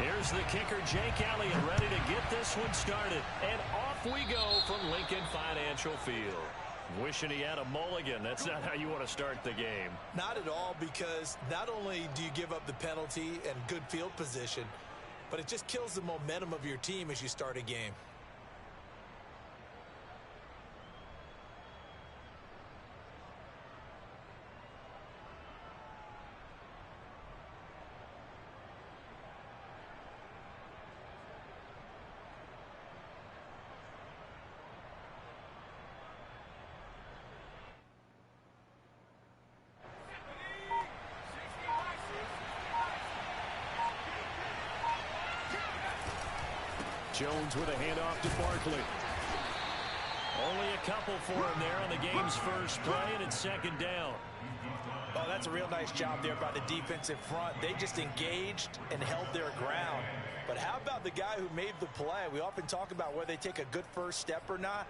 Here's the kicker, Jake Elliott, ready to get this one started. And off we go from Lincoln Financial Field. Wishing he had a mulligan. That's not how you want to start the game. Not at all, because not only do you give up the penalty and good field position, but it just kills the momentum of your team as you start a game. Jones with a handoff to Barkley. Only a couple for him there on the game's first play, and it's second down. Oh, that's a real nice job there by the defensive front. They just engaged and held their ground. But how about the guy who made the play? We often talk about whether they take a good first step or not.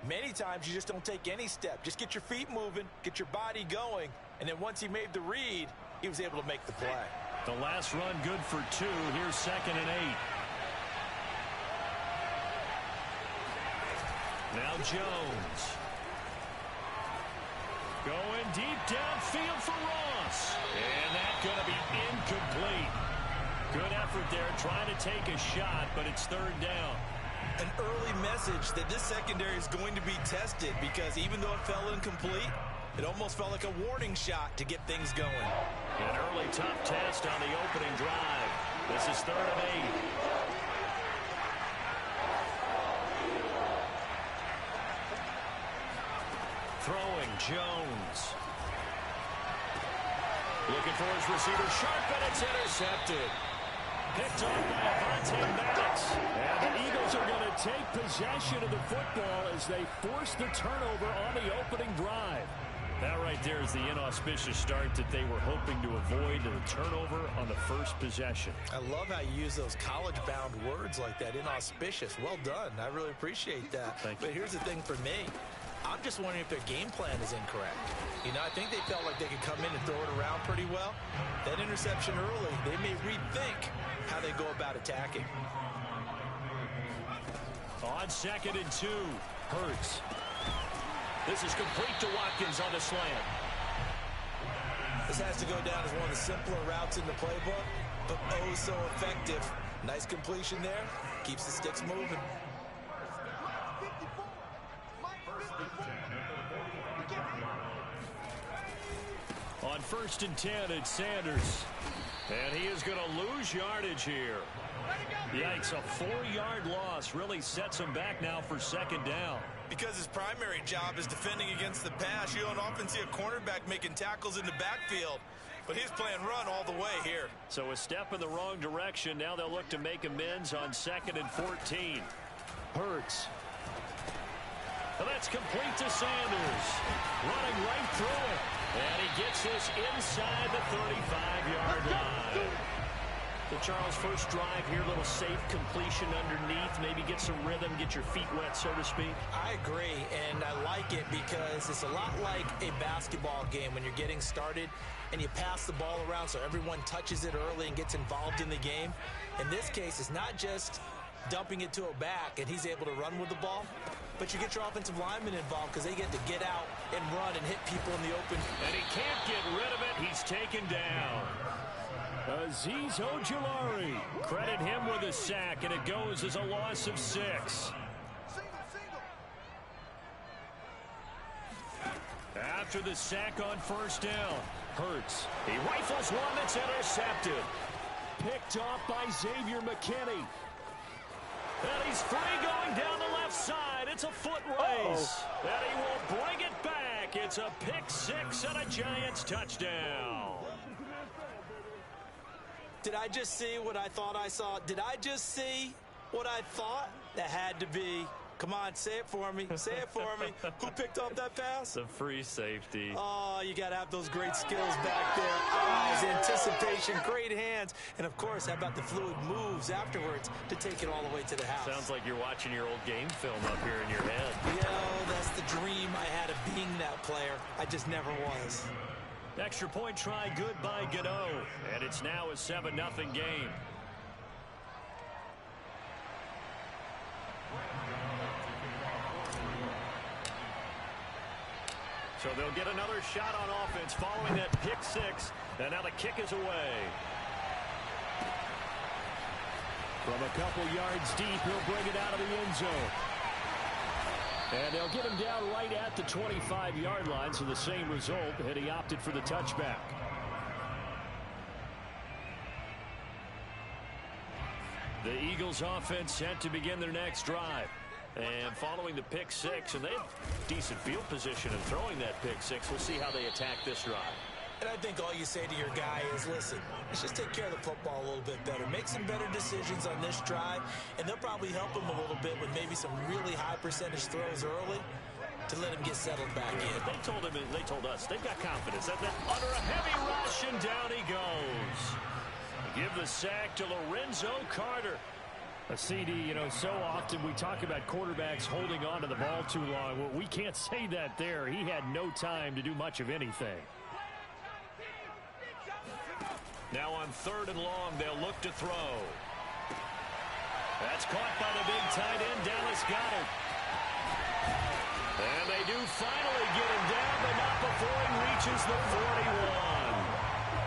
Many times you just don't take any step. Just get your feet moving, get your body going, and then once he made the read, he was able to make the play. The last run good for 2. Here's 2nd and 8. Now Jones. Going deep downfield for Ross. And that's going to be incomplete. Good effort there trying to take a shot, but it's third down. An early message that this secondary is going to be tested, because even though it fell incomplete, it almost felt like a warning shot to get things going. An early tough test on the opening drive. This is 3rd and 8. Throwing Jones. Looking for his receiver, sharp, and it's intercepted. Picked off by Avonte Maddox. And the Eagles are going to take possession of the football as they force the turnover on the opening drive. That right there is the inauspicious start that they were hoping to avoid, the turnover on the first possession. I love how you use those college-bound words like that, inauspicious. Well done. I really appreciate that. Thank you. But here's the thing for me. I'm just wondering if their game plan is incorrect. You know, I think they felt like they could come in and throw it around pretty well. That interception early, they may rethink how they go about attacking. On 2nd and 2, Hurts. This is complete to Watkins on the slant. This has to go down as one of the simpler routes in the playbook, but oh so effective. Nice completion there. Keeps the sticks moving. On 1st and 10, it's Sanders. And he is going to lose yardage here. Yikes, a 4-yard loss really sets him back now for 2nd down. Because his primary job is defending against the pass, you don't often see a cornerback making tackles in the backfield. But he's playing run all the way here. So a step in the wrong direction. Now they'll look to make amends on 2nd and 14. Hurts. And that's complete to Sanders. Running right through it. And he gets this inside the 35-yard line. The Charles first drive here, little safe completion underneath. Maybe get some rhythm, get your feet wet, so to speak. I agree, and I like it because it's a lot like a basketball game when you're getting started and you pass the ball around so everyone touches it early and gets involved in the game. In this case, it's not just dumping it to a back and he's able to run with the ball, but you get your offensive linemen involved because they get to get out and run and hit people in the open. And he can't get rid of it. He's taken down. Azeez Ojulari. Credit him with a sack, and it goes as a loss of 6. After the sack on 1st down, Hurts. He rifles one that's intercepted. Picked off by Xavier McKinney. And he's free going down the left side. It's a foot race. And he will bring it back. It's a pick 6 and a Giants touchdown. Did I just see what I thought I saw? Did I just see what I thought? That had to be. Come on, say it for me. Say it for me. Who picked off that pass? The free safety. Oh, you got to have those great skills back there. Eyes, anticipation, great hands. And, of course, how about the fluid moves afterwards to take it all the way to the house? Sounds like you're watching your old game film up here in your head. Yeah, that's the dream I had of being that player. I just never was. Extra point try good by Gano. And it's now a 7-0 game. So they'll get another shot on offense following that pick six. And now the kick is away. From a couple yards deep, he'll bring it out of the end zone. And they'll get him down right at the 25-yard line, so the same result, and he opted for the touchback. The Eagles offense set to begin their next drive. And following the pick six, and they have decent field position in throwing that pick six. We'll see how they attack this drive. And I think all you say to your guy is, listen, let's just take care of the football a little bit better. Make some better decisions on this drive, and they'll probably help him a little bit with maybe some really high percentage throws early to let him get settled back in. They told us, they've got confidence. That under a heavy rush, and down he goes. Give the sack to Lorenzo Carter. A CD, you know, so often we talk about quarterbacks holding on to the ball too long. Well, we can't say that there. He had no time to do much of anything. Now on 3rd and long, they'll look to throw. That's caught by the big tight end, Dallas Goedert. And they do finally get him down, but not before he reaches the 41.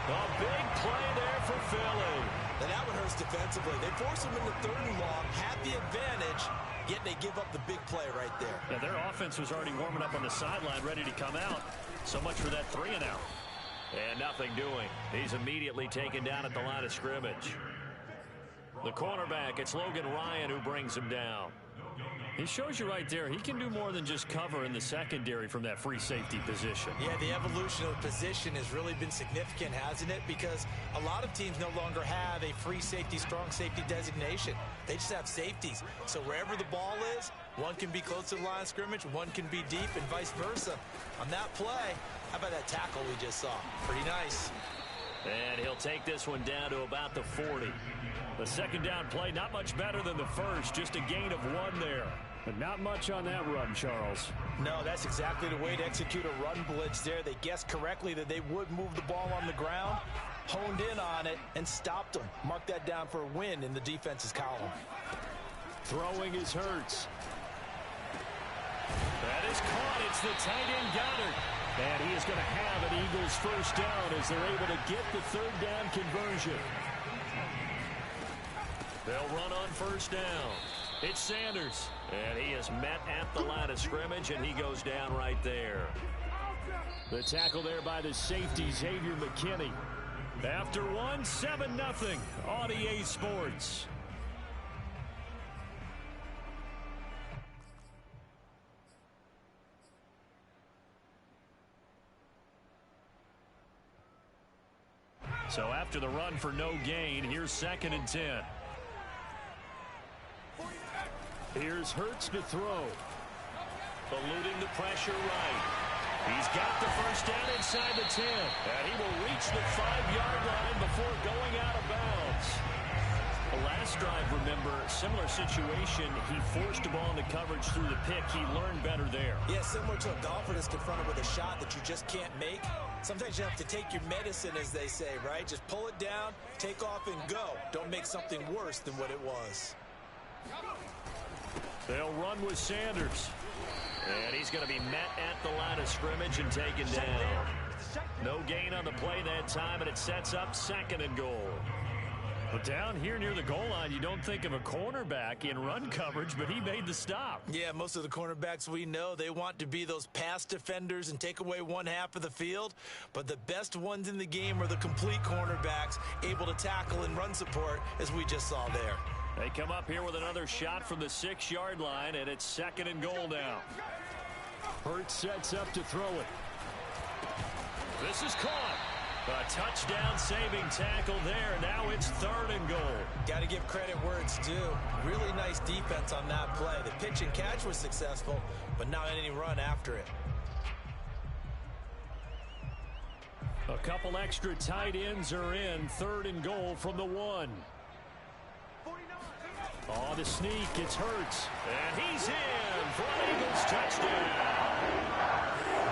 A big play there for Philly. And that one hurts defensively. They force him into 3rd and long, have the advantage, yet they give up the big play right there. Yeah, their offense was already warming up on the sideline, ready to come out. So much for that 3 and out. And nothing doing. He's immediately taken down at the line of scrimmage. The cornerback, it's Logan Ryan who brings him down. He shows you right there, he can do more than just cover in the secondary from that free safety position. Yeah, the evolution of the position has really been significant, hasn't it? Because a lot of teams no longer have a free safety, strong safety designation. They just have safeties. So wherever the ball is, one can be close to the line of scrimmage, one can be deep, and vice versa. On that play, how about that tackle we just saw? Pretty nice. And he'll take this one down to about the 40. The second down play, not much better than the first, just a gain of 1 there. But not much on that run, Charles. No, that's exactly the way to execute a run blitz there. They guessed correctly that they would move the ball on the ground, honed in on it, and stopped them. Mark that down for a win in the defense's column. Throwing is Hurts. That is caught. It's the tight end Goddard. And he is going to have an Eagles first down as they're able to get the 3rd down conversion. They'll run on first down. It's Sanders. And he is met at the line of scrimmage, and he goes down right there. The tackle there by the safety, Xavier McKinney. After 1, 7-0 on EA Sports. So after the run for no gain, here's 2nd and 10. Here's Hurts to throw. Eluding the pressure right. He's got the first down inside the 10. And he will reach the 5-yard line before going out of bounds. The last drive, remember, similar situation. He forced the ball into coverage through the pick. He learned better there. Yeah, similar to a golfer that's confronted with a shot that you just can't make. Sometimes you have to take your medicine, as they say, right? Just pull it down, take off, and go. Don't make something worse than what it was. They'll run with Sanders. And he's going to be met at the line of scrimmage and taken down. No gain on the play that time, and it sets up 2nd and goal. But down here near the goal line, you don't think of a cornerback in run coverage, but he made the stop. Yeah, most of the cornerbacks we know, they want to be those pass defenders and take away 1/2 of the field. But the best ones in the game are the complete cornerbacks, able to tackle and run support, as we just saw there. They come up here with another shot from the 6-yard line, and it's 2nd and goal now. Hurts sets up to throw it. This is caught. A touchdown-saving tackle there. Now it's 3rd and goal. Got to give credit where it's due. Really nice defense on that play. The pitch and catch was successful, but not any run after it. A couple extra tight ends are in. 3rd and goal from the 1. On the sneak, it's Hurts. And he's in for an Eagles touchdown.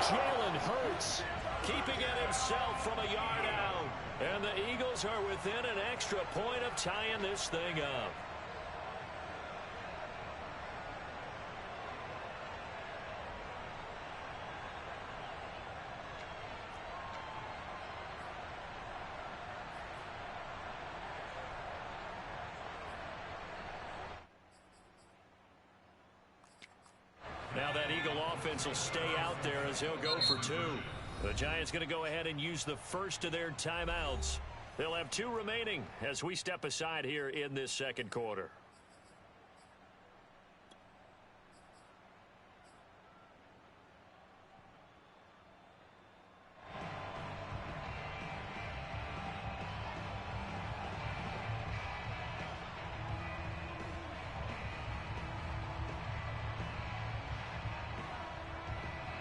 Jalen Hurts keeping it himself from a yard out. And the Eagles are within an extra point of tying this thing up. Eagle offense will stay out there as he'll go for 2. The Giants going to go ahead and use the first of their timeouts. They'll have 2 remaining as we step aside here in this second quarter.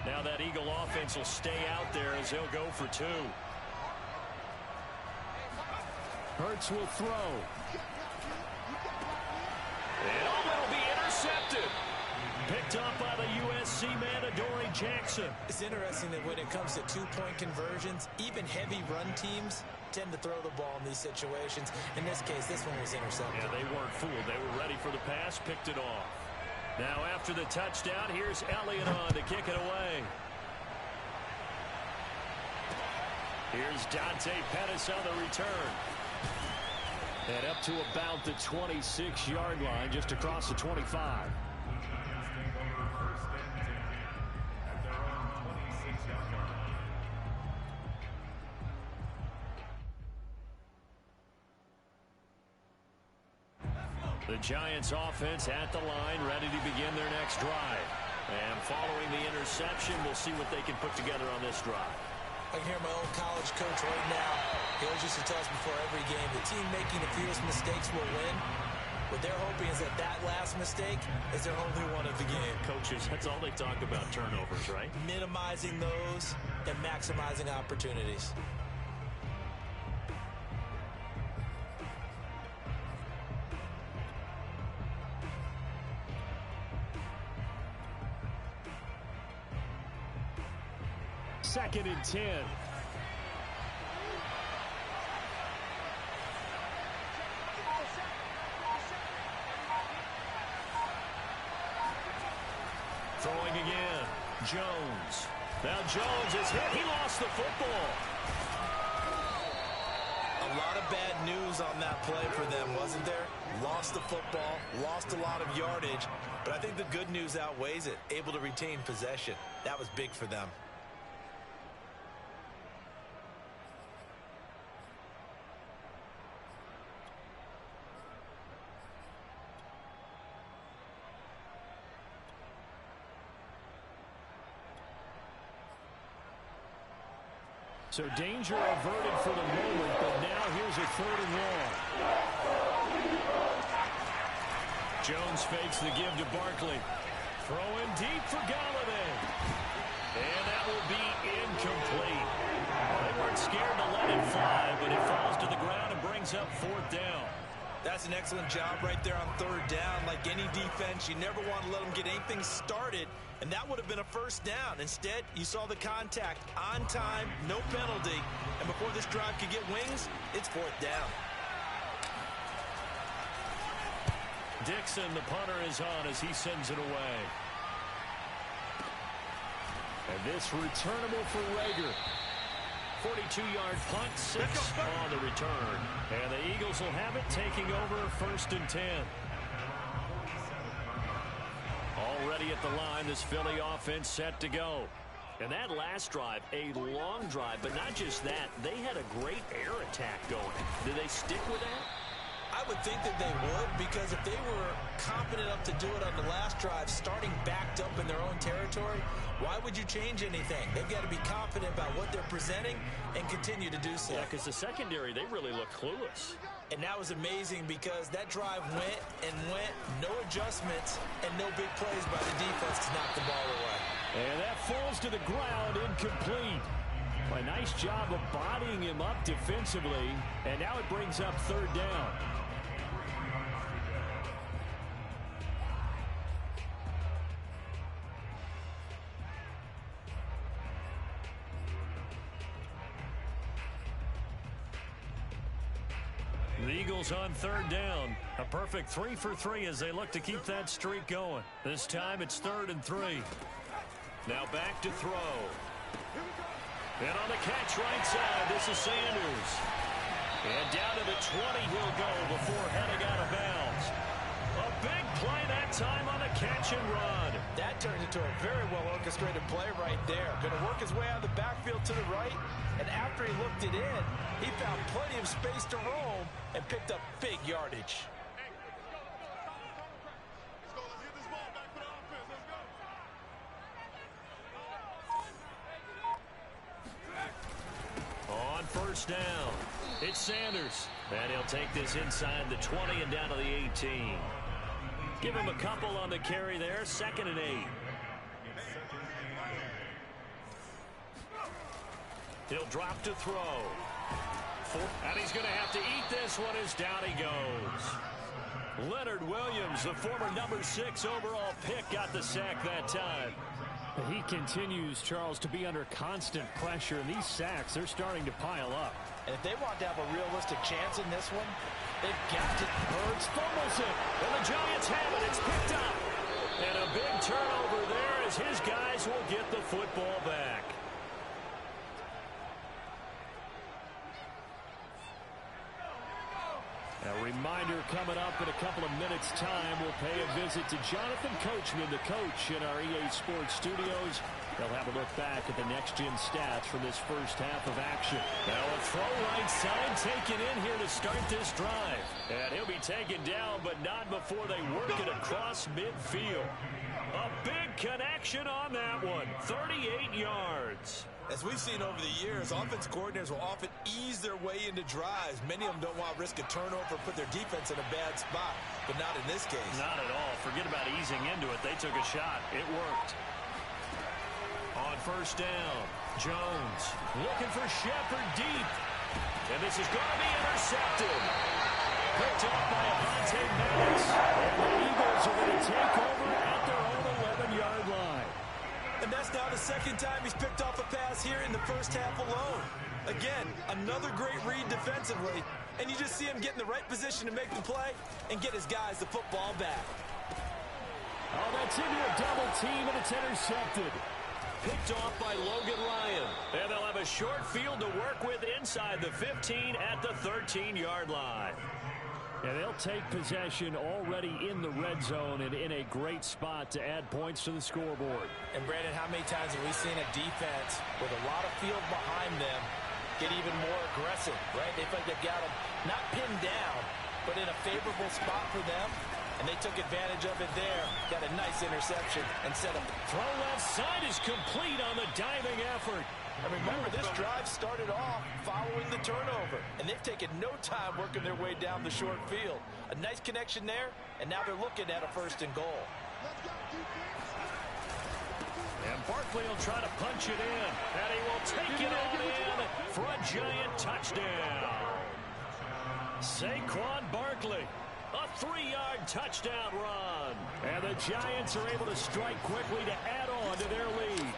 Now that Eagle offense will stay out there as they'll go for 2. Hurts will throw. And it'll be intercepted. Picked up by the USC man, Adoree Jackson. It's interesting that when it comes to 2-point conversions, even heavy run teams tend to throw the ball in these situations. In this case, this one was intercepted. Yeah, they weren't fooled. They were ready for the pass, picked it off. Now after the touchdown, here's Elliott on to kick it away. Here's Dante Pettis on the return. And up to about the 26-yard line, just across the 25. The Giants offense at the line, ready to begin their next drive. And following the interception, we'll see what they can put together on this drive. I can hear my old college coach right now. He always used to tell us before every game, the team making the fewest mistakes will win. What they're hoping is that last mistake is their only one of the game. Coaches, that's all they talk about, turnovers, right? Minimizing those and maximizing opportunities. Second and 10. Throwing again. Jones. Now Jones is hit. He lost the football. A lot of bad news on that play for them, wasn't there? Lost the football, lost a lot of yardage, but I think the good news outweighs it. Able to retain possession. That was big for them. So danger averted for the moment, but now here's a 3rd and long. Jones fakes the give to Barkley. Throwing deep for Galladay. And that will be incomplete. They weren't scared to let it fly, but it falls to the ground and brings up 4th down. That's an excellent job right there on 3rd down. Like any defense, you never want to let them get anything started, and that would have been a 1st down. Instead, you saw the contact on time, no penalty, and before this drive could get wings, it's 4th down. Dixon, the punter, is on as he sends it away. And this returnable for Rager. 42-yard punt, 6 on the return. And the Eagles will have it, taking over 1st and 10. Already at the line, this Philly offense set to go. And that last drive, a long drive, but not just that. They had a great air attack going. Did they stick with that? I would think that they would, because if they were confident enough to do it on the last drive, starting backed up in their own territory, why would you change anything? They've got to be confident about what they're presenting and continue to do so. Yeah, because the secondary, they really look clueless. And that was amazing because that drive went and went, no adjustments, and no big plays by the defense to knock the ball away. And that falls to the ground, incomplete. A nice job of bodying him up defensively, and now it brings up 3rd down. The Eagles on 3rd down. A perfect 3 for 3 as they look to keep that streak going. This time it's 3rd and 3. Now back to throw. And on the catch right side, this is Sanders. And down to the 20 he'll go before heading out of bounds. A big play that time on the catch and run. That turned into a very well-orchestrated play right there. Going to work his way out of the backfield to the right, and after he looked it in, he found plenty of space to roam and picked up big yardage. On first down, it's Sanders. And he'll take this inside the 20 and down to the 18. Give him a couple on the carry there, 2nd and 8. He'll drop to throw. And he's going to have to eat this one as down he goes. Leonard Williams, the former number 6 overall pick, got the sack that time. He continues, Charles, to be under constant pressure, and these sacks, they're starting to pile up. And if they want to have a realistic chance in this one, they've got to. Hurts fumbles it, and the Giants have it. It's picked up. And a big turnover there as his guys will get the football back. A reminder coming up in a couple of minutes' time. We'll pay a visit to Jonathan Coachman, the coach in our EA Sports studios. They'll have a look back at the next-gen stats from this first half of action. Now a throw right side taken in here to start this drive. And he'll be taken down, but not before they work it across midfield. A big connection on that one. 38 yards. As we've seen over the years, offense coordinators will often ease their way into drives. Many of them don't want to risk a turnover or put their defense in a bad spot, but not in this case. Not at all. Forget about easing into it. They took a shot. It worked. On first down, Jones looking for Shepard deep. And this is going to be intercepted. Picked up by Avonte Maddox. And the Eagles are going to take over at their own 11-yard line. And that's now the second time he's picked off a pass here in the first half alone. Again, another great read defensively. And you just see him get in the right position to make the play and get his guys the football back. Oh, that's into a double team, and it's intercepted. Picked off by Logan Ryan. And they'll have a short field to work with inside the 15 at the 13-yard line. And they'll take possession already in the red zone and in a great spot to add points to the scoreboard. And, Brandon, how many times have we seen a defense with a lot of field behind them get even more aggressive, right? They feel like they've got them not pinned down, but in a favorable spot for them. And they took advantage of it there. Got a nice interception and set up. Throw left side is complete on the diving effort. And remember, this drive started off following the turnover. And they've taken no time working their way down the short field. A nice connection there, and now they're looking at a 1st and goal. And Barkley will try to punch it in. And he will take it on in for a Giant touchdown. Saquon Barkley. A 3-yard touchdown run. And the Giants are able to strike quickly to add on to their lead.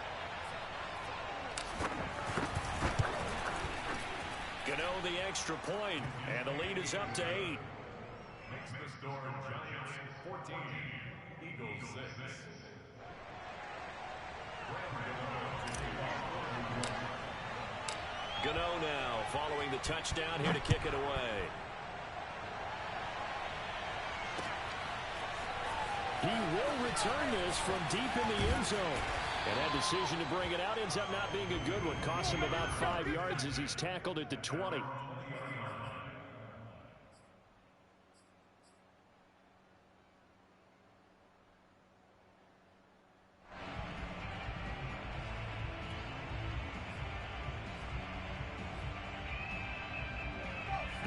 Gano the extra point, and the lead is up to 8. Makes the score Giants 14, Eagles 6. Gano now following the touchdown here to kick it away. He will return this from deep in the end zone. And that decision to bring it out ends up not being a good one. Cost him about 5 yards as he's tackled at the 20.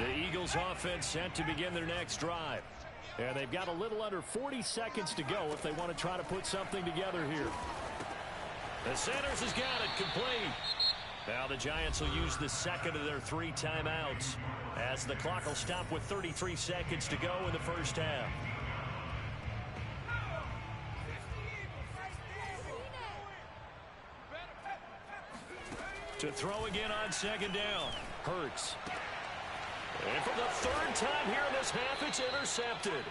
The Eagles offense set to begin their next drive. And they've got a little under 40 seconds to go if they want to try to put something together here. The Sanders has got it complete. Now the Giants will use the second of their 3 timeouts as the clock will stop with 33 seconds to go in the first half. To throw again on 2nd down. Hurts. And for the 3rd time here in this half, it's intercepted.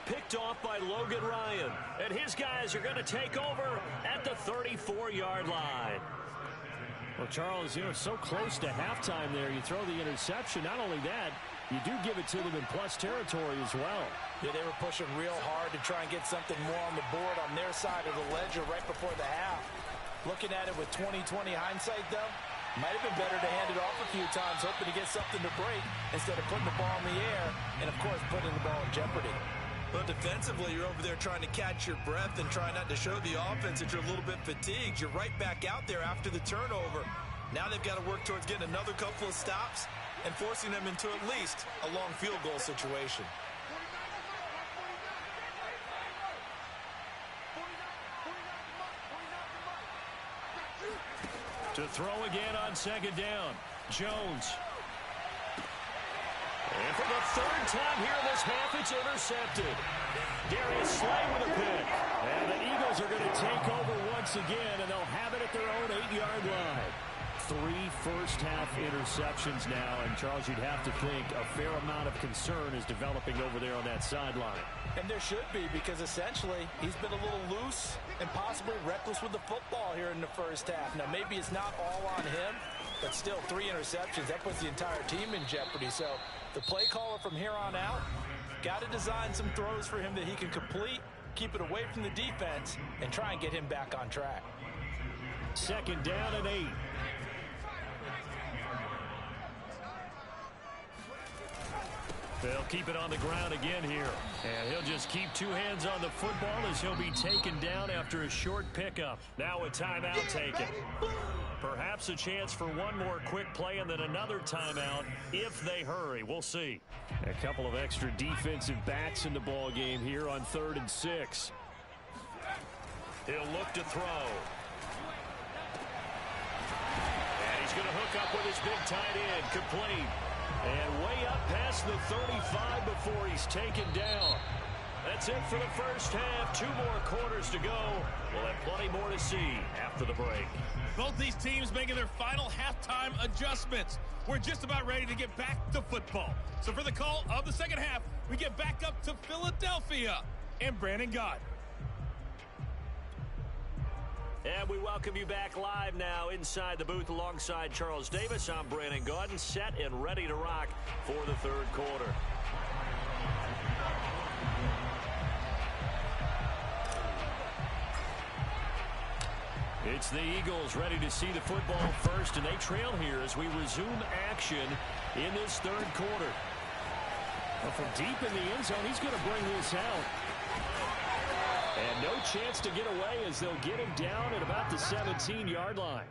Picked off by Logan Ryan. And his guys are going to take over at the 34-yard line. Well, Charles, so close to halftime there. You throw the interception. Not only that, You do give it to them in plus territory as well. Yeah, they were pushing real hard to try and get something more on the board on their side of the ledger right before the half. Looking at it with 20/20 hindsight, though, might have been better to hand it off a few times, hoping to get something to break instead of putting the ball in the air and, of course, putting the ball in jeopardy. Well, defensively, you're over there trying to catch your breath and try not to show the offense that you're a little bit fatigued. You're right back out there after the turnover. Now they've got to work towards getting another couple of stops and forcing them into at least a long field goal situation. To throw again on second down. Jones. And for the third time here in this half, it's intercepted. Darius Slay with a pick. And the Eagles are going to take over once again, and they'll have it at their own 8-yard line. 3 first-half interceptions now, and Charles, you'd have to think a fair amount of concern is developing over there on that sideline. And there should be, because essentially he's been a little loose and possibly reckless with the football here in the first half. Now, maybe it's not all on him, but still 3 interceptions. That puts the entire team in jeopardy. So the play caller from here on out got to design some throws for him that he can complete, keep it away from the defense, and try and get him back on track. Second down and 8. They'll keep it on the ground again here. And he'll just keep 2 hands on the football as he'll be taken down after a short pickup. Now a timeout taken. Perhaps a chance for one more quick play and then another timeout if they hurry. We'll see. A couple of extra defensive backs in the ball game here on 3rd and 6. He'll look to throw. And he's going to hook up with his big tight end. Complete. And way up past the 35 before he's taken down. That's it for the first half. 2 more quarters to go. We'll have plenty more to see after the break. Both these teams making their final halftime adjustments. We're just about ready to get back to football. So for the call of the second half, we get back up to Philadelphia and Brandon Gott. And we welcome you back live now inside the booth alongside Charles Davis. I'm Brandon Gaudin, set and ready to rock for the 3rd quarter. It's the Eagles ready to see the football first, and they trail here as we resume action in this 3rd quarter. Well, from deep in the end zone, he's going to bring this out. And no chance to get away as they'll get him down at about the 17-yard line.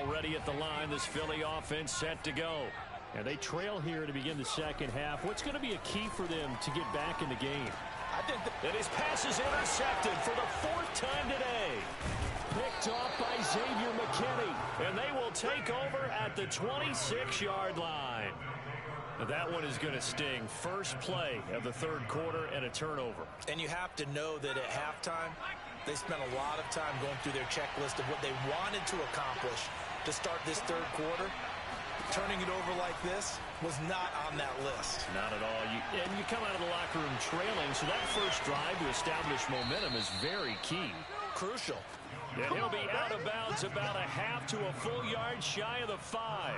Already at the line, this Philly offense set to go. And they trail here to begin the second half. What's going to be a key for them to get back in the game? I think that his pass is intercepted for the 4th time today. Picked off by Xavier McKinney. And they will take over at the 26-yard line. Now that one is going to sting. First play of the 3rd quarter and a turnover. And you have to know that at halftime, they spent a lot of time going through their checklist of what they wanted to accomplish to start this 3rd quarter. Turning it over like this was not on that list. Not at all. And you come out of the locker room trailing, so that first drive to establish momentum is very key. Crucial. And he'll be out of bounds about a half to a full yard shy of the 5.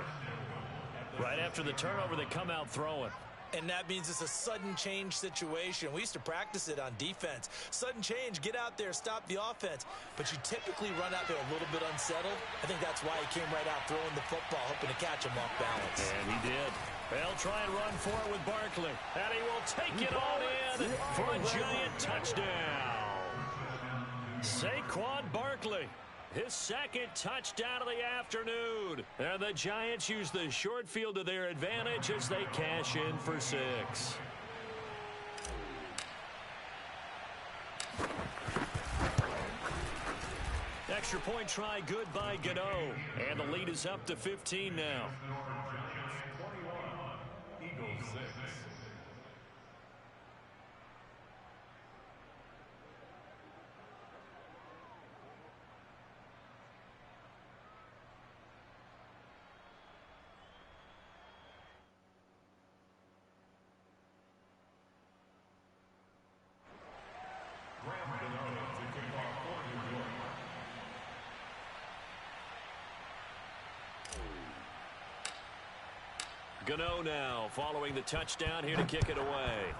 Right after the turnover, they come out throwing. And that means it's a sudden change situation. We used to practice it on defense. Sudden change, get out there, stop the offense. But you typically run out there a little bit unsettled. I think that's why he came right out throwing the football, hoping to catch him off balance. And he did. They'll try and run for it with Barkley. And he will take it all in for a giant touchdown. Saquon Barkley. His 2nd touchdown of the afternoon. And the Giants use the short field to their advantage as they cash in for 6. Extra point try good by Gano. And the lead is up to 15 now. Eagles 6. Gano now following the touchdown here to kick it away.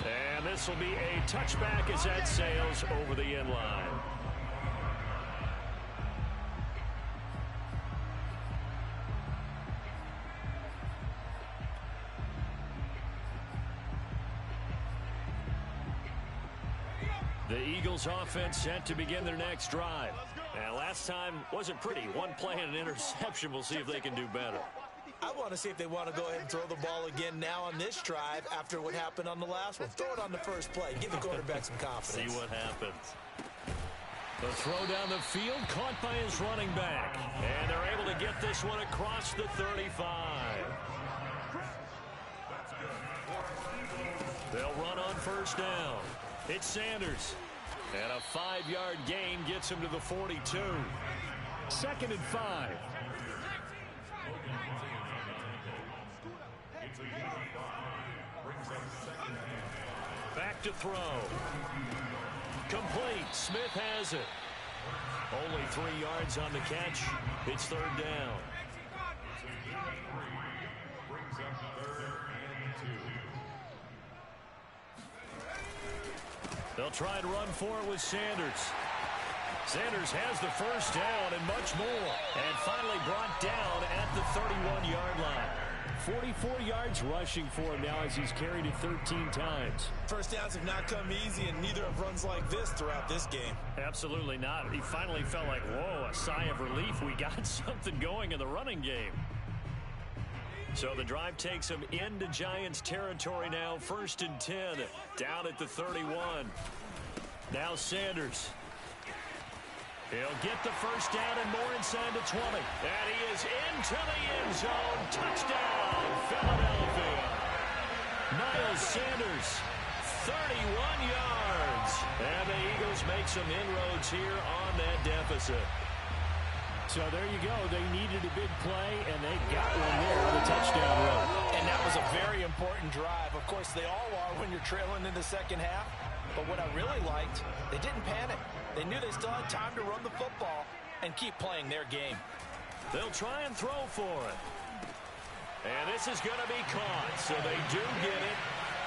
And this will be a touchback as that sails over the end line. The Eagles offense set to begin their next drive. And last time wasn't pretty. One play and an interception. We'll see if they can do better. I want to see if they want to go ahead and throw the ball again now on this drive after what happened on the last one. Throw it on the first play. Give the quarterback some confidence. See what happens. The throw down the field caught by his running back. And they're able to get this one across the 35. They'll run on first down. It's Sanders. And a 5-yard gain gets him to the 42. 2nd and 5. Back to throw. Complete. Smith has it. Only 3 yards on the catch. It's 3rd down. They'll try and run for it with Sanders. Sanders has the first down and much more. And finally brought down at the 31-yard line. 44 yards rushing for him now as he's carried it 13 times. First downs have not come easy, and neither have runs like this throughout this game. Absolutely not. He finally felt like, whoa, a sigh of relief. We got something going in the running game. So the drive takes him into Giants territory now. 1st and 10, down at the 31. Now Sanders. He'll get the first down and more inside the 20. And he is into the end zone. Touchdown, Philadelphia. Miles Sanders, 31 yards. And the Eagles make some inroads here on that deficit. So there you go. They needed a big play, and they got one there on the touchdown run. And that was a very important drive. Of course, they all are when you're trailing in the second half. But what I really liked, they didn't panic. They knew they still had time to run the football and keep playing their game. They'll try and throw for it. And this is going to be caught, so they do get it.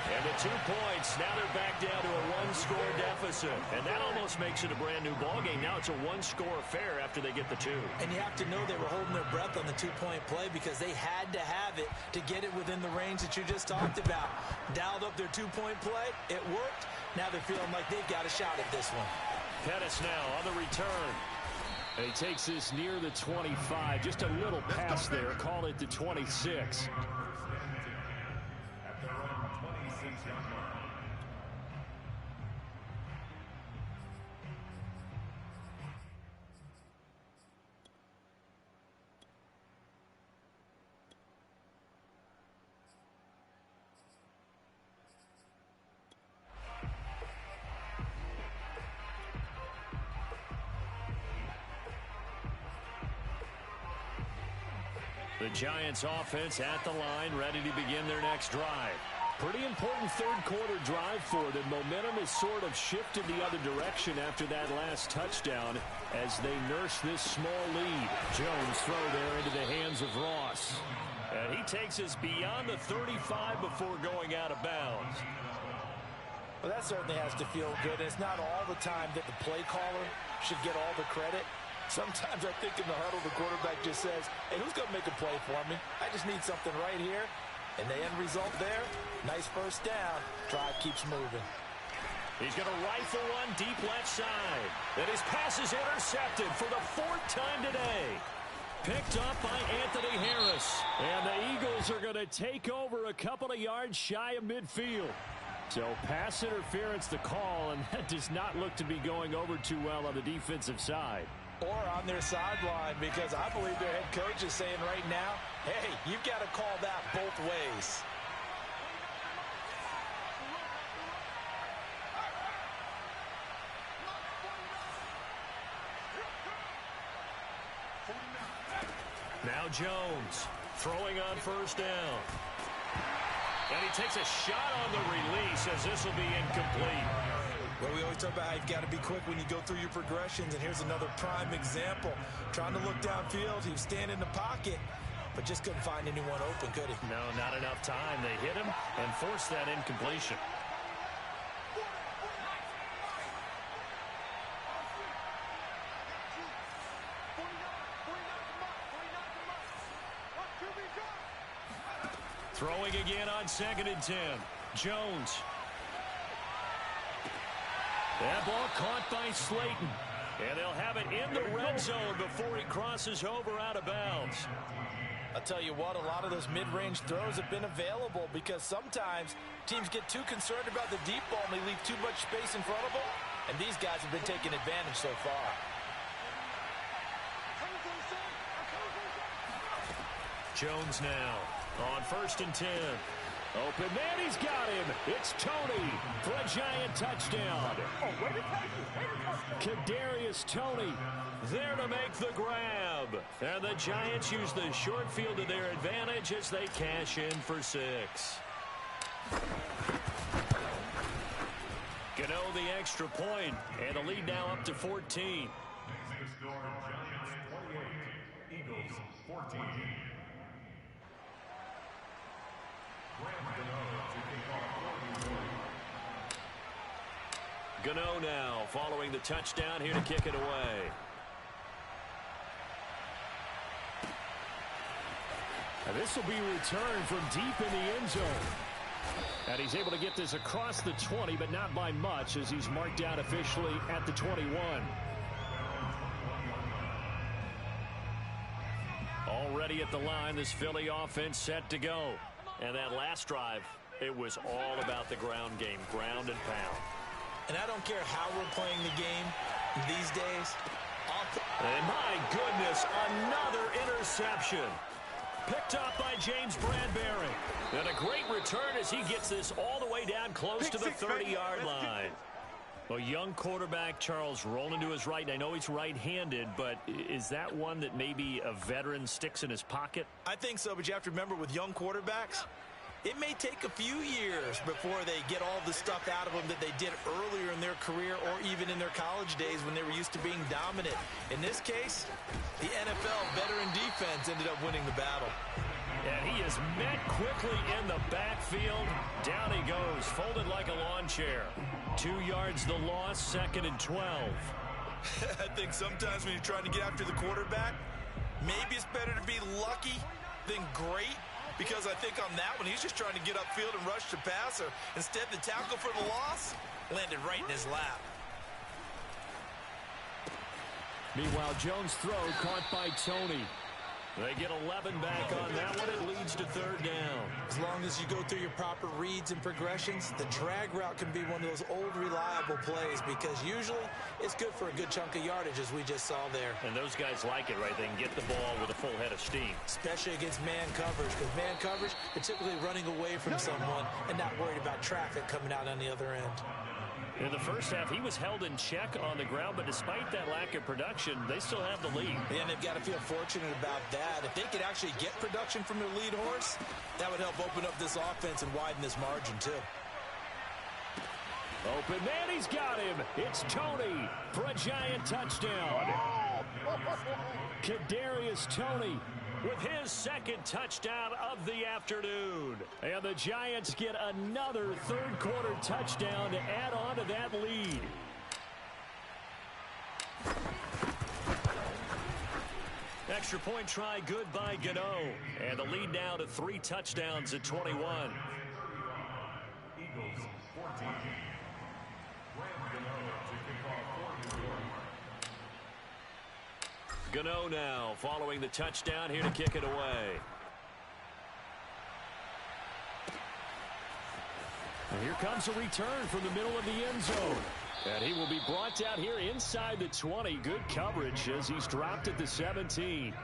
And the 2 points, now they're back down to a 1-score deficit. And that almost makes it a brand-new ballgame. Now it's a 1-score affair after they get the 2. And you have to know they were holding their breath on the 2-point play because they had to have it to get it within the range that you just talked about. Dialed up their 2-point play. It worked. Now they're feeling like they've got a shot at this one. Pettis now on the return. And he takes this near the 25. Just a little pass there. Call it the 26. The Giants offense at the line, ready to begin their next drive. Pretty important third-quarter drive for them. Momentum has sort of shifted the other direction after that last touchdown as they nurse this small lead. Jones throw there into the hands of Ross. And he takes us beyond the 35 before going out of bounds. Well, that certainly has to feel good. It's not all the time that the play caller should get all the credit. Sometimes I think in the huddle, the quarterback just says, hey, who's going to make a play for me? I just need something right here. And the end result there, nice first down. Drive keeps moving. He's going to rifle one deep left side. And his pass is intercepted for the 4th time today. Picked up by Anthony Harris. And the Eagles are going to take over a couple of yards shy of midfield. So pass interference the call, and that does not look to be going over too well on the defensive side. Or on their sideline, because I believe their head coach is saying right now, hey, you've got to call that both ways. Now Jones throwing on first down. And he takes a shot on the release as this will be incomplete. Well, we always talk about how you've got to be quick when you go through your progressions, and here's another prime example. Trying to look downfield, he was standing in the pocket, but just couldn't find anyone open, could he? No, not enough time. They hit him and forced that incompletion. Throwing again on 2nd and 10. Jones. That ball caught by Slayton. And they'll have it in the red zone before he crosses over out of bounds. I'll tell you what, a lot of those mid-range throws have been available because sometimes teams get too concerned about the deep ball and they leave too much space in front of them. And these guys have been taking advantage so far. Jones now on 1st and 10. Open man, he's got him. It's Tony for a Giant touchdown. Kadarius Toney there to make the grab. And the Giants use the short field to their advantage as they cash in for 6. Gano the extra point, and the lead now up to 14. Giants 28, Eagles 14. Gano now following the touchdown here to kick it away. And this will be returned from deep in the end zone. And he's able to get this across the 20, but not by much as he's marked down officially at the 21. Already at the line, this Philly offense set to go. And that last drive, it was all about the ground game, ground and pound. And I don't care how we're playing the game these days. And my goodness, another interception. Picked up by James Bradbury. And a great return as he gets this all the way down close to the 30-yard line. A young quarterback, Charles, rolling to his right. And I know he's right-handed, but is that one that maybe a veteran sticks in his pocket? I think so, but you have to remember with young quarterbacks, it may take a few years before they get all the stuff out of them that they did earlier in their career or even in their college days when they were used to being dominant. In this case, the NFL veteran defense ended up winning the battle. And he is met quickly in the backfield. Down he goes, folded like a lawn chair. 2 yards the loss, 2nd and 12. I think sometimes when you're trying to get after the quarterback, maybe it's better to be lucky than great. Because I think on that one, he's just trying to get upfield and rush the passer. Instead, the tackle for the loss landed right in his lap. Meanwhile, Jones' throw caught by Toney. They get 11 back on that one. It leads to 3rd down. As long as you go through your proper reads and progressions, the drag route can be one of those old reliable plays because usually it's good for a good chunk of yardage as we just saw there. And those guys like it, right? They can get the ball with a full head of steam. Especially against man coverage. Because man coverage, they're typically running away from someone and not worried about traffic coming out on the other end. In the first half, he was held in check on the ground, but despite that lack of production, they still have the lead. And they've got to feel fortunate about that. If they could actually get production from their lead horse, that would help open up this offense and widen this margin, too. Open man, he's got him. It's Toney for a Giant touchdown. Kadarius Toney with his 2nd touchdown of the afternoon. And the Giants get another 3rd quarter touchdown to add on to that lead. Extra point try good by Gano. And the lead now to 3 touchdowns at 21. Eagles 14. Gano now following the touchdown here to kick it away. And here comes a return from the middle of the end zone. And he will be brought down here inside the 20. Good coverage as he's dropped at the 17.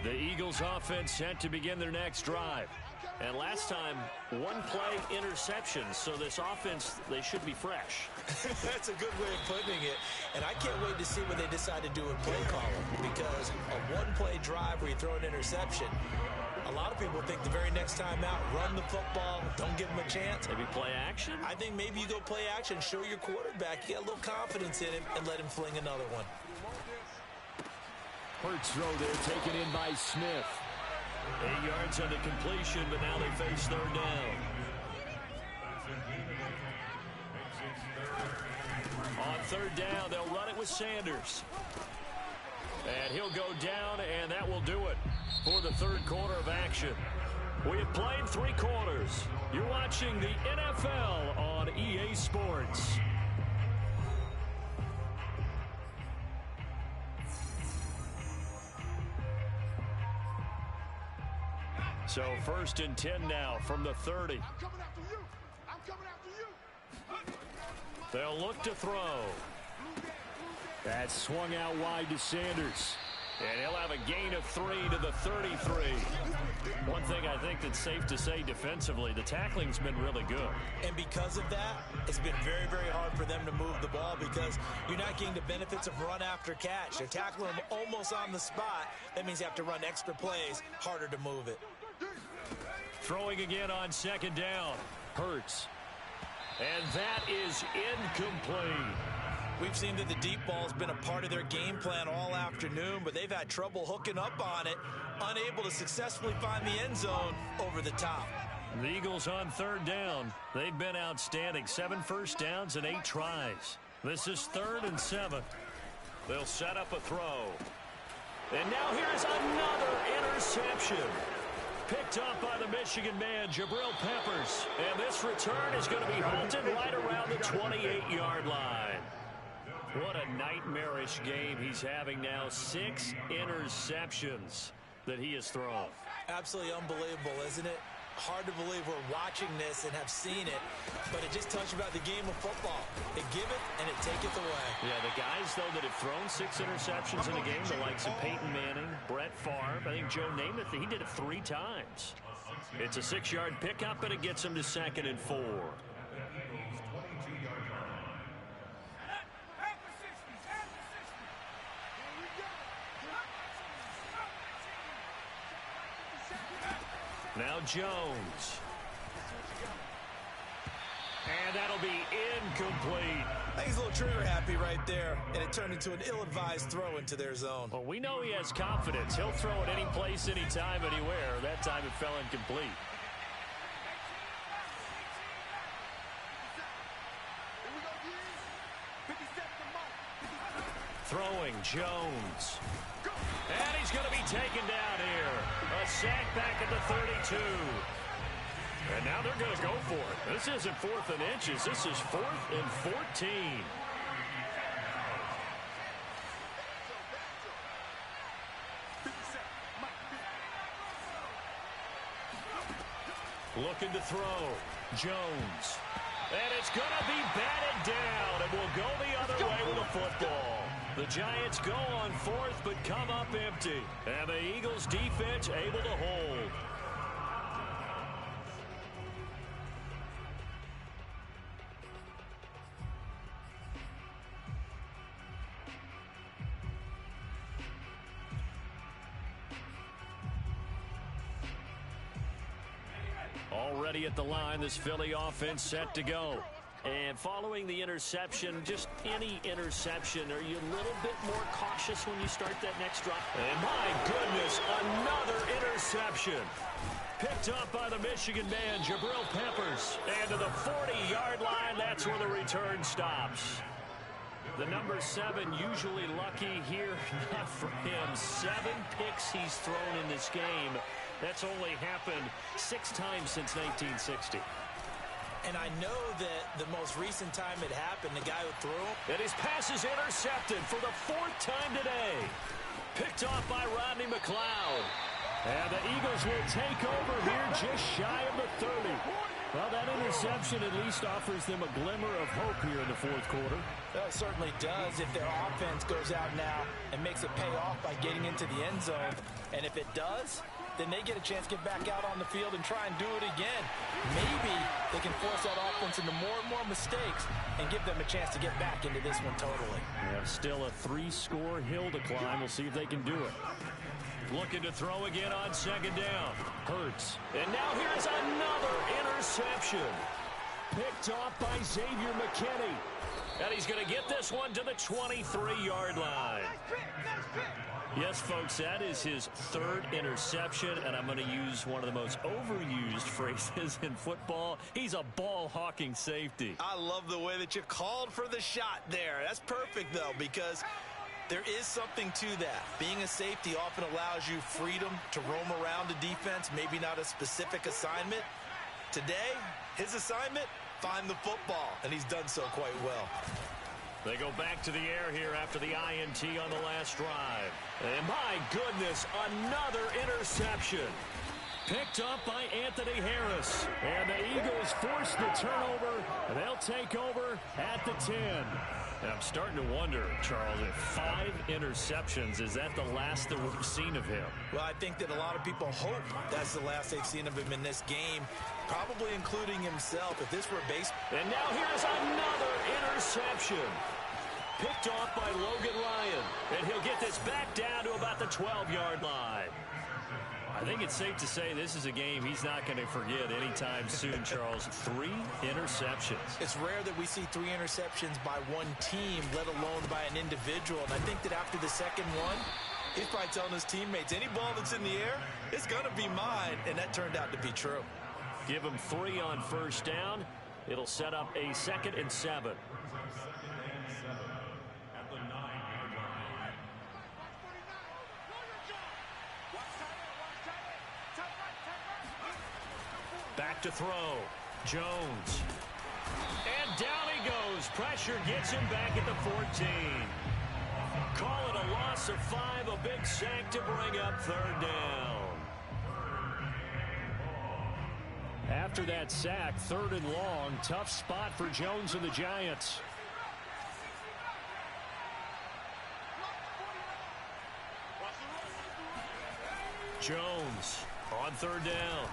The Eagles offense set to begin their next drive. And last time, one-play interceptions. So this offense, they should be fresh. That's a good way of putting it. And I can't wait to see what they decide to do with play calling. Because a one-play drive where you throw an interception, a lot of people think the very next time out, run the football, don't give them a chance. Maybe play action? I think maybe you go play action, show your quarterback, you get a little confidence in him, and let him fling another one. Hurts throw there, taken in by Smith. 8 yards on the completion, but now they face third down. On third down, they'll run it with Sanders. And he'll go down, and that will do it for the third quarter of action. We have played 3 quarters. You're watching the NFL on EA Sports. So 1st and 10 now from the 30. They'll look to throw. That swung out wide to Sanders. And he'll have a gain of 3 to the 33. One thing I think that's safe to say defensively, the tackling's been really good. And because of that, it's been very, very hard for them to move the ball because you're not getting the benefits of run after catch. They're tackling them almost on the spot. That means you have to run extra plays, harder to move it. Throwing again on 2nd down. Hurts. And that is incomplete. We've seen that the deep ball has been a part of their game plan all afternoon, but they've had trouble hooking up on it, unable to successfully find the end zone over the top. The Eagles on 3rd down. They've been outstanding. 7 first downs and 8 tries. This is 3rd and 7. They'll set up a throw. And now here's another interception. Picked up by the Michigan man, Jabril Peppers. And this return is going to be halted right around the 28-yard line. What a nightmarish game he's having now. 6 interceptions that he has thrown. Absolutely unbelievable, isn't it? Hard to believe we're watching this and have seen it, but it just tells you about the game of football. It giveth and it taketh away. Yeah, the guys, though, that have thrown 6 interceptions in a game, the likes of Peyton Manning, Brett Favre, I think Joe Namath, he did it 3 times. It's a 6-yard pickup, and it gets him to 2nd and 4. Now Jones. And that'll be incomplete. I think he's a little trigger happy right there, and it turned into an ill-advised throw into their zone. Well, we know he has confidence. He'll throw it any place, anytime, anywhere. That time it fell incomplete. Throwing Jones. And he's going to be taken down here. A sack back at the 32. And now they're going to go for it. This isn't 4th and inches. This is 4th and 14. Looking to throw. Jones. And it's going to be batted down. And will go the other way with a football. The Giants go on 4th, but come up empty. And the Eagles defense able to hold. Already at the line, this Philly offense set to go. And following the interception, just any interception, are you a little bit more cautious when you start that next drive? And my goodness, another interception. Picked up by the Michigan man, Jabril Peppers. And to the 40-yard line, that's where the return stops. The number 7 usually lucky here, not for him. 7 picks he's thrown in this game. That's only happened 6 times since 1960. And I know that the most recent time it happened, the guy who threw him. And his pass is intercepted for the 4th time today. Picked off by Rodney McLeod. And the Eagles will take over here just shy of the 30. Well, that interception at least offers them a glimmer of hope here in the 4th quarter. Well, it certainly does if their offense goes out now and makes it pay off by getting into the end zone. And if it does, then they get a chance to get back out on the field and try and do it again. Maybe they can force that offense into more and more mistakes and give them a chance to get back into this one totally. Yeah, still a 3-score hill to climb. We'll see if they can do it. Looking to throw again on second down. Hurts. And now here's another interception. Picked off by Xavier McKinney. And he's going to get this one to the 23-yard line. Yes, folks, that is his third interception, and I'm going to use one of the most overused phrases in football. He's a ball-hawking safety. I love the way that you called for the shot there. That's perfect, though, because there is something to that. Being a safety often allows you freedom to roam around the defense, maybe not a specific assignment. Today, his assignment, find the football, and he's done so quite well. They go back to the air here after the INT on the last drive. And my goodness, another interception. Picked up by Anthony Harris. And the Eagles force the turnover, and they'll take over at the 10. And I'm starting to wonder, Charles, if 5 interceptions, is that the last that we've seen of him? Well, I think that a lot of people hope that's the last they've seen of him in this game, probably including himself. If this were baseball. And now here's another interception. Picked off by Logan Ryan. And he'll get this back down to about the 12-yard line. I think it's safe to say this is a game he's not going to forget anytime soon, Charles. 3 interceptions. It's rare that we see 3 interceptions by one team, let alone by an individual. And I think that after the second one, He's probably telling his teammates, any ball that's in the air, it's going to be mine. And that turned out to be true. Give him 3 on first down. It'll set up a 2nd and 7. Back to throw. Jones. And down he goes. Pressure gets him back at the 14. Call it a loss of 5. A big sack to bring up 3rd down. After that sack, 3rd and long. Tough spot for Jones and the Giants. Jones on 3rd down.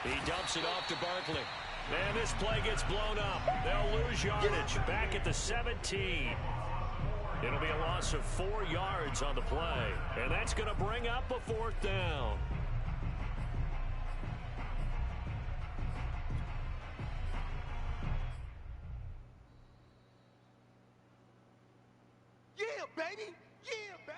He dumps it off to Barkley. And this play gets blown up. They'll lose yardage back at the 17. It'll be a loss of 4 yards on the play. And that's going to bring up a 4th down. Yeah, baby. Yeah, baby.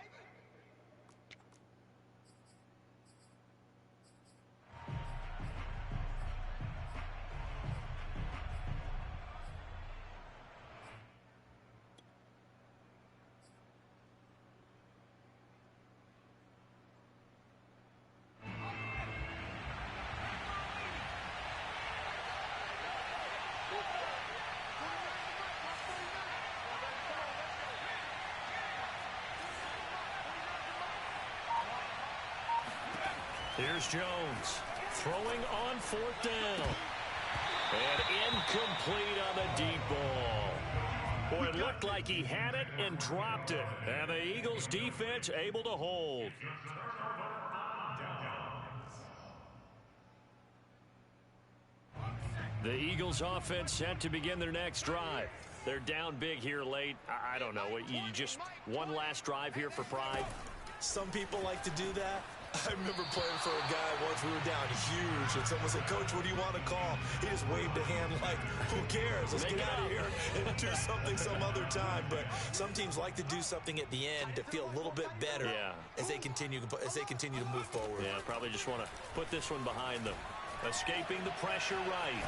Here's Jones throwing on 4th down. And incomplete on the deep ball. Boy, it looked like he had it and dropped it. And the Eagles defense able to hold. The Eagles offense set to begin their next drive. They're down big here late. I don't know. You just one last drive here for pride? Some people like to do that. I remember playing for a guy once. We were down huge, and someone said, "Coach, what do you want to call?" He just waved a hand like, "Who cares? Let's get out of here and do something some other time." But some teams like to do something at the end to feel a little bit better as they continue to move forward. Yeah, probably just want to put this one behind them. Escaping the pressure right.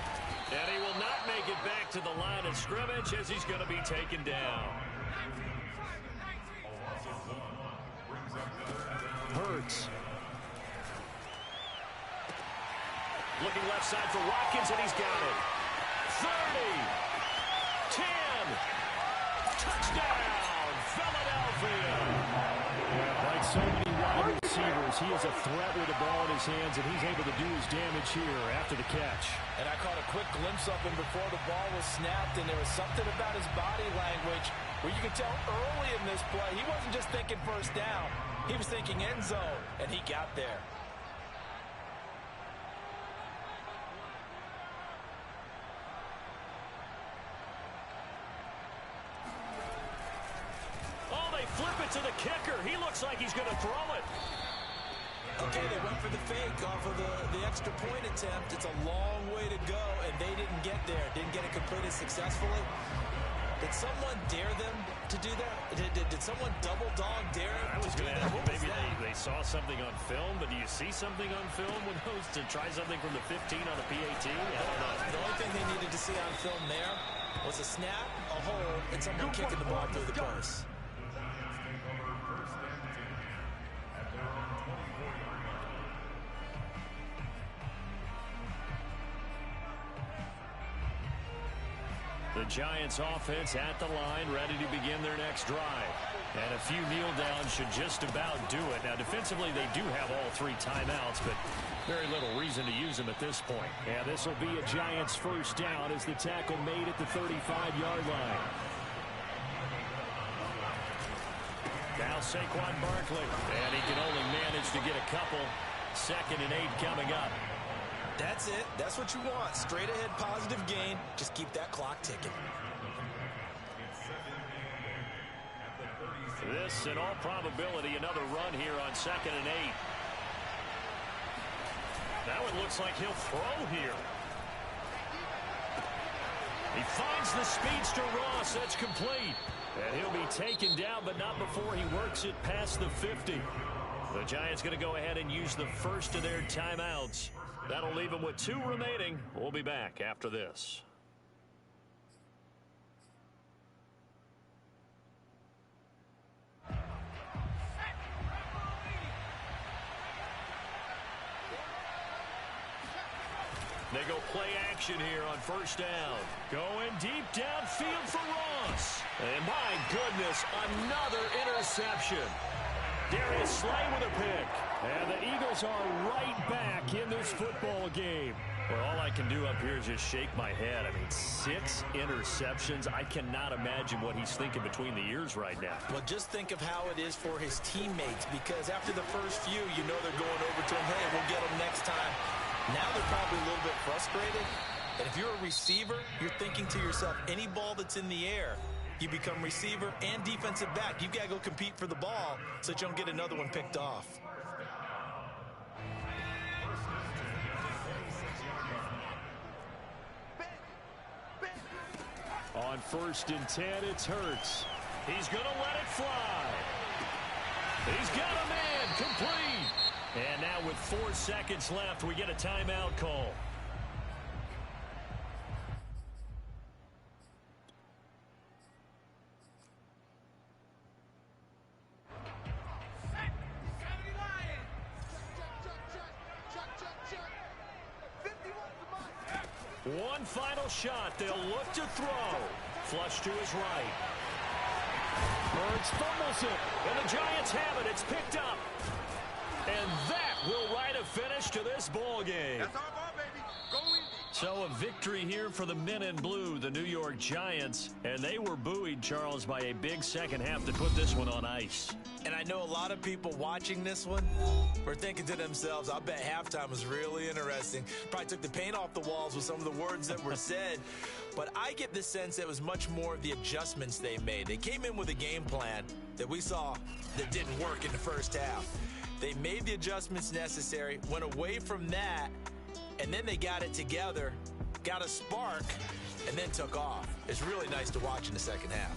And he will not make it back to the line of scrimmage as he's going to be taken down. Hurts. Looking left side for Watkins, and he's got it. 30. 10. Touchdown, Philadelphia. Like so many wide receivers, he is a threat with the ball in his hands, and he's able to do his damage here after the catch. And I caught a quick glimpse of him before the ball was snapped, and there was something about his body language where you could tell early in this play he wasn't just thinking first down. He was thinking end zone, and he got there. to the kicker. He looks like he's going to throw it. Okay, they went for the fake off of the extra point attempt. It's a long way to go, and they didn't get there. Didn't get it completed successfully. Did someone dare them to do that? Did someone double dog dare them? I was going to ask, maybe they saw something on film, but do you see something on film with those to try something from the 15 on a PAT? I don't know. The only thing they needed to see on film there was a snap, a hold, and someone kicking the ball through the purse. The Giants offense at the line, ready to begin their next drive. And a few kneel downs should just about do it. Now, defensively, they do have all 3 timeouts, but very little reason to use them at this point. Yeah, this will be a Giants first down as the tackle made at the 35-yard line. Now Saquon Barkley, and he can only manage to get a couple. 2nd and 8 coming up. That's it. That's what you want. Straight ahead positive gain. Just keep that clock ticking. This, in all probability, another run here on 2nd and 8. Now it looks like he'll throw here. He finds the speedster Ross. That's complete. And he'll be taken down, but not before he works it past the 50. The Giants going to go ahead and use the first of their timeouts. That'll leave them with 2 remaining. We'll be back after this. They go play action here on first down. Going deep downfield for Ross. And my goodness, another interception. Darius Slay with a pick. And the Eagles are right back in this football game. Well, all I can do up here is just shake my head. I mean, 6 interceptions. I cannot imagine what he's thinking between the ears right now. Well, just think of how it is for his teammates, because after the first few, you know they're going over to him, hey, we'll get him next time. Now they're probably a little bit frustrated. And if you're a receiver, you're thinking to yourself, any ball that's in the air, you become receiver and defensive back. You've got to go compete for the ball so that you don't get another one picked off. On 1st and 10, it's Hurts. He's going to let it fly. He's got a man complete. And now with 4 seconds left, we get a timeout call. One final shot. They'll look to throw. Flush to his right. Hurts fumbles it. And the Giants have it. It's picked up. And that will write a finish to this ball game. That's our ball, baby. Go in. So a victory here for the men in blue, the New York Giants. And they were buoyed, Charles, by a big second half to put this one on ice. And I know a lot of people watching this one were thinking to themselves, I bet halftime was really interesting. Probably took the paint off the walls with some of the words that were said. But I get the sense it was much more of the adjustments they made. They came in with a game plan that we saw that didn't work in the first half. They made the adjustments necessary, went away from that, and then they got it together, got a spark, and then took off. It's really nice to watch in the second half.